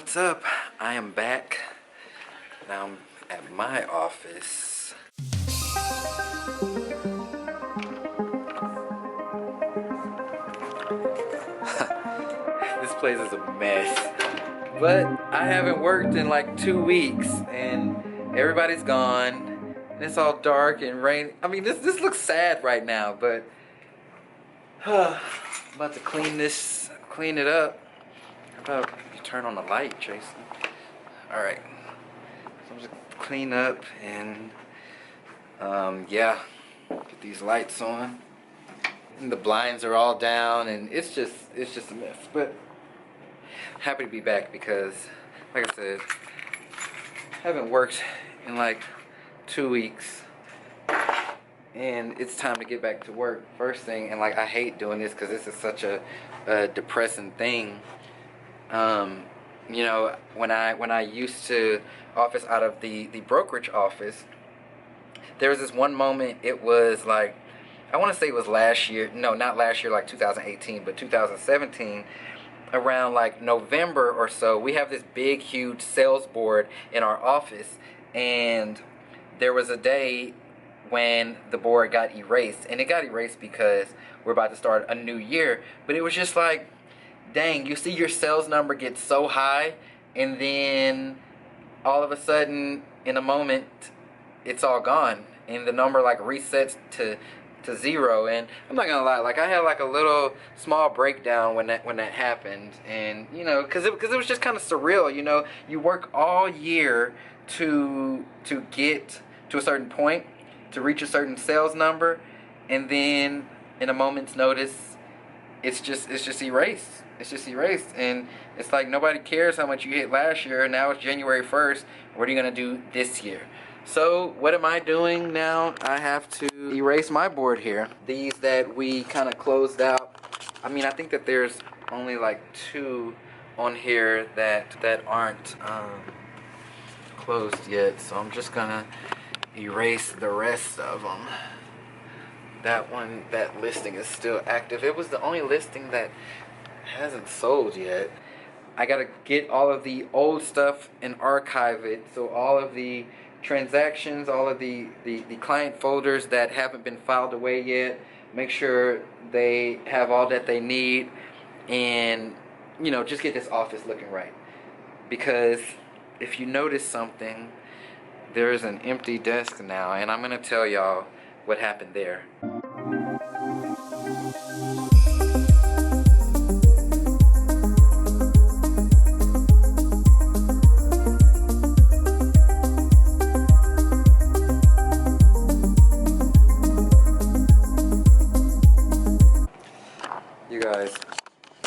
What's up? I am back. Now I'm at my office. This place is a mess. But I haven't worked in like 2 weeks and everybody's gone. And it's all dark and rain. I mean, this looks sad right now, but I'm about to clean it up. How about you turn on the light, Chastin? Alright. So I'm just clean up and yeah, get these lights on. And the blinds are all down and it's just a mess. But happy to be back because, like I said, haven't worked in like 2 weeks. And it's time to get back to work first thing. And like, I hate doing this because this is such a depressing thing. You know, when I used to office out of the brokerage office, there was this one moment. It was like, I want to say it was last year. No, not last year, like 2018, but 2017. Around like November or so, we have this big, huge sales board in our office, and there was a day when the board got erased, and it got erased because we're about to start a new year. But it was just like, dang, you see your sales number get so high, and then all of a sudden, in a moment, it's all gone, and the number like resets to zero. And I'm not gonna lie, like I had like a little small breakdown when that happened, and you know, because it was just kind of surreal. You know, you work all year to get to a certain point, to reach a certain sales number, and then in a moment's notice, it's just erased. It's just erased, and it's like nobody cares how much you hit last year, and now it's January 1st. What are you gonna do this year? So what am I doing now? I have to erase my board here. These that we kind of closed out. I mean, I think that there's only like 2 on here that aren't closed yet. So I'm just gonna erase the rest of them. That listing is still active. It was the only listing that hasn't sold yet. I gotta get all of the old stuff and archive it. So all of the transactions, all of the client folders that haven't been filed away yet, make sure they have all that they need, and you know, just get this office looking right. Because if you notice something, there's an empty desk now, and I'm gonna tell y'all what happened there. You guys,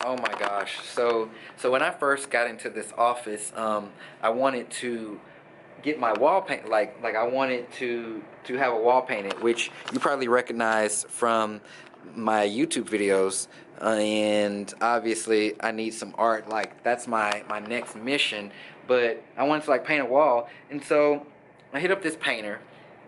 oh my gosh. So when I first got into this office, I wanted to get my wall paint, like I wanted to have a wall painted, which you probably recognize from my YouTube videos, and obviously I need some art. Like that's my next mission. But I wanted to like paint a wall, and so I hit up this painter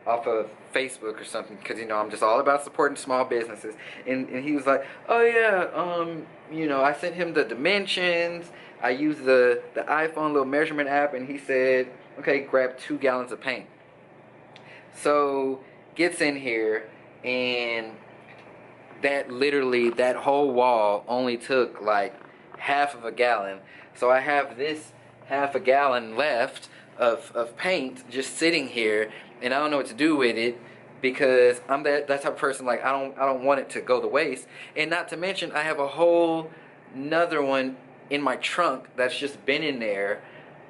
off of Facebook or something, because you know I'm just all about supporting small businesses, and he was like, oh yeah, you know, I sent him the dimensions, I used the iPhone little measurement app, and he said, okay, grab 2 gallons of paint. So gets in here, and that whole wall only took like half of a gallon. So I have this half a gallon left of paint just sitting here, and I don't know what to do with it, because I'm that type of person, like I don't want it to go to waste. And not to mention, I have a whole another one in my trunk that's just been in there,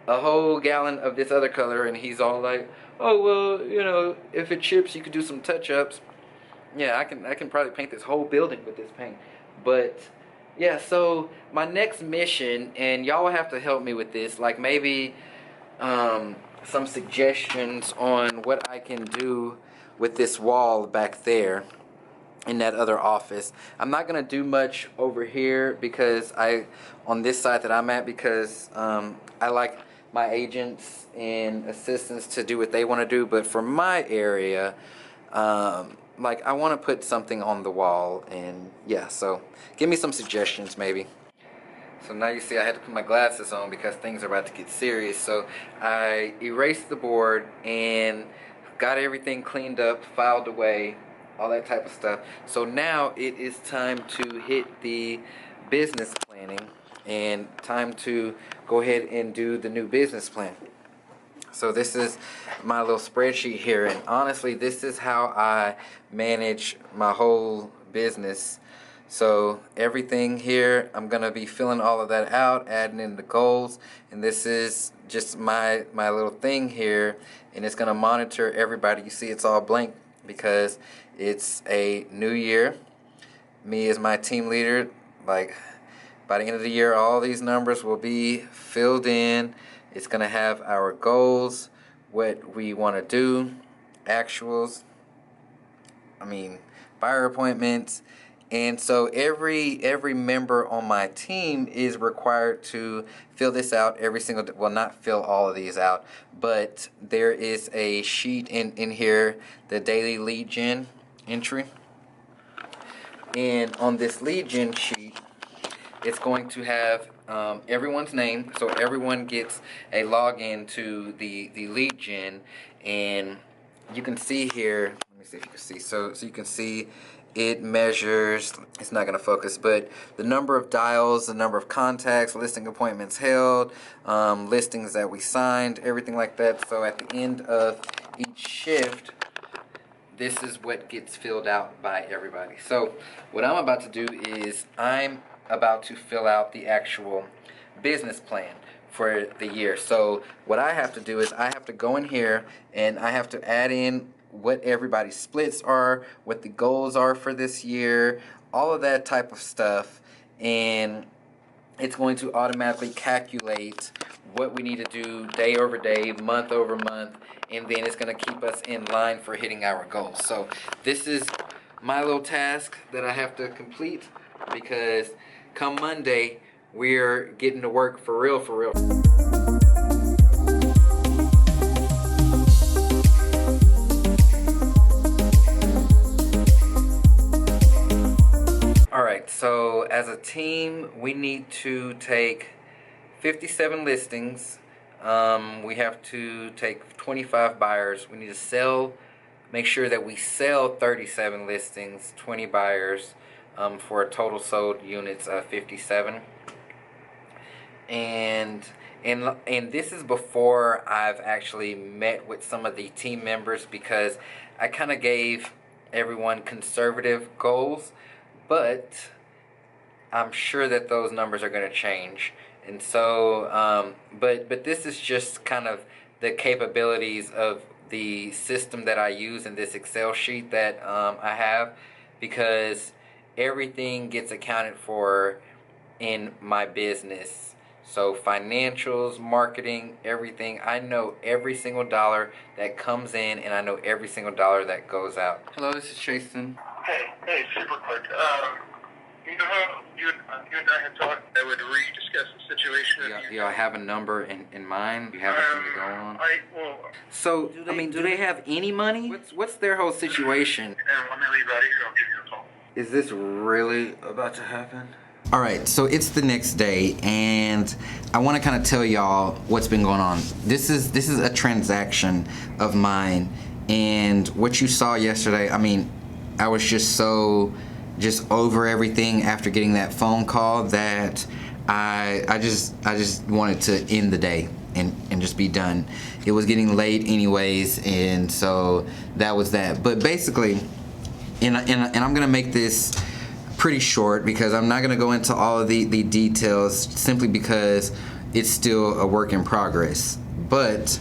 a whole gallon of this other color, and he's all like, oh well, you know, if it chips you could do some touch-ups. Yeah, I can probably paint this whole building with this paint. But yeah, so my next mission, and y'all will have to help me with this, like maybe some suggestions on what I can do with this wall back there in that other office. I'm not gonna do much over here because on this side that I'm at, because I like my agents and assistants to do what they want to do. But for my area, like I want to put something on the wall, and yeah, so give me some suggestions maybe. So now you see I had to put my glasses on because things are about to get serious. So I erased the board and got everything cleaned up, filed away, all that type of stuff. So now it is time to hit the business planning and time to go ahead and do the new business plan. So this is my little spreadsheet here, and honestly this is how I manage my whole business. So everything here, I'm gonna be filling all of that out, adding in the goals, and this is just my little thing here, and it's gonna monitor everybody. You see it's all blank because it's a new year. Me as my team leader, like by the end of the year all these numbers will be filled in. It's gonna have our goals, what we want to do, actuals, buyer appointments. And so every member on my team is required to fill this out every single day. Well, not fill all of these out, but there is a sheet in here, the daily lead gen entry. And on this lead gen sheet, it's going to have everyone's name, so everyone gets a login to the lead gen. And you can see here, let me see if you can see, so you can see it measures, it's not going to focus, but the number of dials, the number of contacts, listing appointments held, listings that we signed, everything like that. So at the end of each shift, this is what gets filled out by everybody. So what I'm about to do is I'm about to fill out the actual business plan for the year. So what I have to do is I have to go in here and I have to add in what everybody's splits are, what the goals are for this year, all of that type of stuff, and it's going to automatically calculate what we need to do day over day, month over month, and then it's going to keep us in line for hitting our goals. So this is my little task that I have to complete, because come Monday we're getting to work for real, for real. Alright, so as a team we need to take 57 listings. We have to take 25 buyers. We need to sell, make sure that we sell 37 listings, 20 buyers, for a total sold units of 57. And this is before I've actually met with some of the team members, because I kind of gave everyone conservative goals, but I'm sure that those numbers are going to change. And so but this is just kind of the capabilities of the system that I use in this Excel sheet that I have, because everything gets accounted for in my business. So financials, marketing, everything. I know every single dollar that comes in, and I know every single dollar that goes out. Hello, this is Chastin. Hey, super quick. You know how you and I had talked I would rediscuss the situation? Y'all have a number in mind? You have anything to go on? So, do they have any money? What's their whole situation? Let me leave out here. I'll give you a call. Is this really about to happen? Alright, so it's the next day, and I want to kind of tell y'all what's been going on. This is a transaction of mine, and what you saw yesterday, I was just over everything after getting that phone call that I just wanted to end the day and just be done. It was getting late anyways, and so that was that. But basically, and I'm gonna make this pretty short because I'm not gonna go into all of the details, simply because it's still a work in progress. But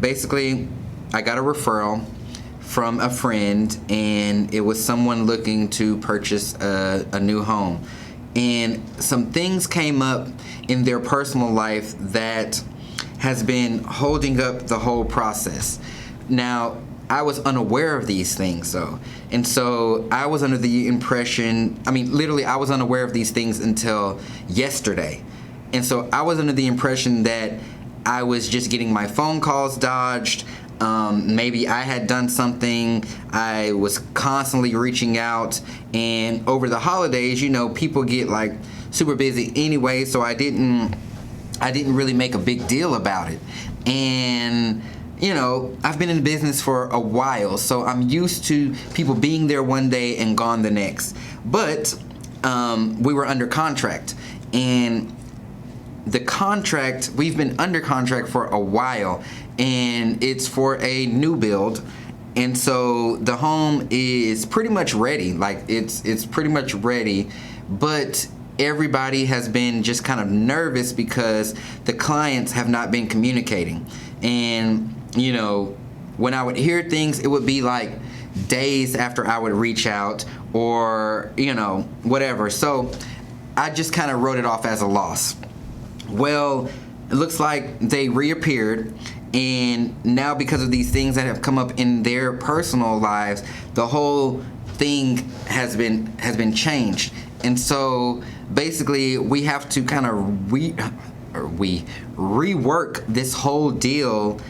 basically, I got a referral from a friend, and it was someone looking to purchase a new home, and some things came up in their personal life that has been holding up the whole process. Now, I was unaware of these things though, and so I was under the impression, literally I was unaware of these things until yesterday, and so I was under the impression that I was just getting my phone calls dodged. Maybe I had done something. I was constantly reaching out, and over the holidays, you know, people get like super busy anyway, so I didn't really make a big deal about it. And you know, I've been in business for a while, so I'm used to people being there one day and gone the next. But we were under contract, and the contract, we've been under contract for a while, and it's for a new build. And so the home is pretty much ready. Like it's pretty much ready, but everybody has been just kind of nervous because the clients have not been communicating. And you know, when I would hear things, it would be like days after I would reach out, or you know, whatever. So I just kind of wrote it off as a loss. Well, it looks like they reappeared, and now because of these things that have come up in their personal lives, the whole thing has been changed. And so basically we have to kind of rework this whole deal,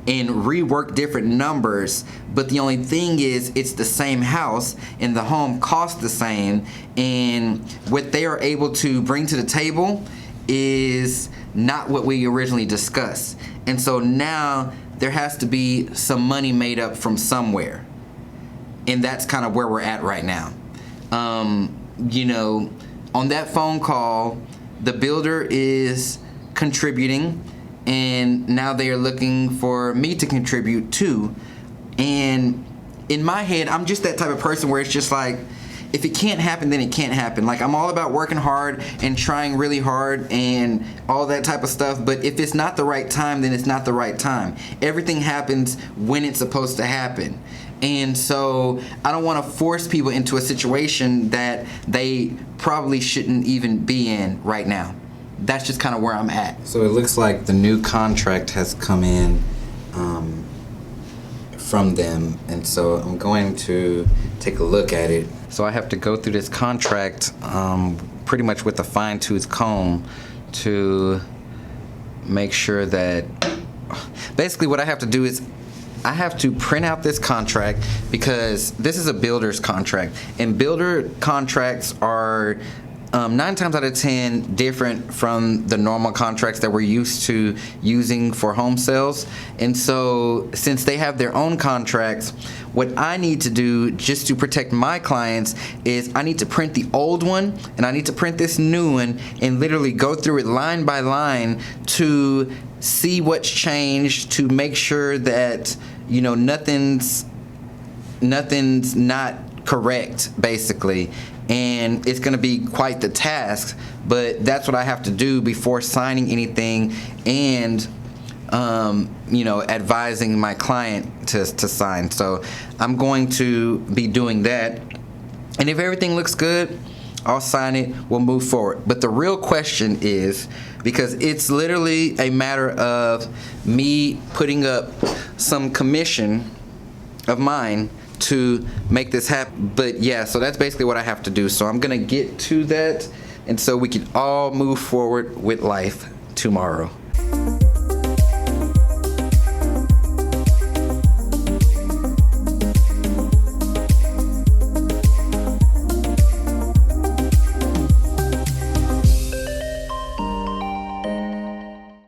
and rework different numbers. But the only thing is, it's the same house and the home costs the same, and what they are able to bring to the table is not what we originally discussed. And so now there has to be some money made up from somewhere, and that's kind of where we're at right now. You know, on that phone call, the builder is contributing, and now they are looking for me to contribute too. And in my head, I'm just that type of person where it's just like, if it can't happen, then it can't happen. Like, I'm all about working hard and trying really hard and all that type of stuff. But if it's not the right time, then it's not the right time. Everything happens when it's supposed to happen. And so I don't want to force people into a situation that they probably shouldn't even be in right now. That's just kind of where I'm at. So it looks like the new contract has come in from them, and so I'm going to take a look at it. So I have to go through this contract pretty much with a fine-tooth comb to make sure that basically what I have to do is I have to print out this contract, because this is a builder's contract, and builder contracts are 9 times out of 10 different from the normal contracts that we're used to using for home sales. And so since they have their own contracts, what I need to do just to protect my clients is I need to print the old one and I need to print this new one and literally go through it line by line to see what's changed, to make sure that, you know, nothing's not correct, basically. And it's going to be quite the task, but that's what I have to do before signing anything and you know, advising my client to sign. So I'm going to be doing that, and if everything looks good, I'll sign it, we'll move forward. But the real question is, because it's literally a matter of me putting up some commission of mine to make this happen. But yeah, so that's basically what I have to do. So I'm gonna get to that, and so we can all move forward with life tomorrow.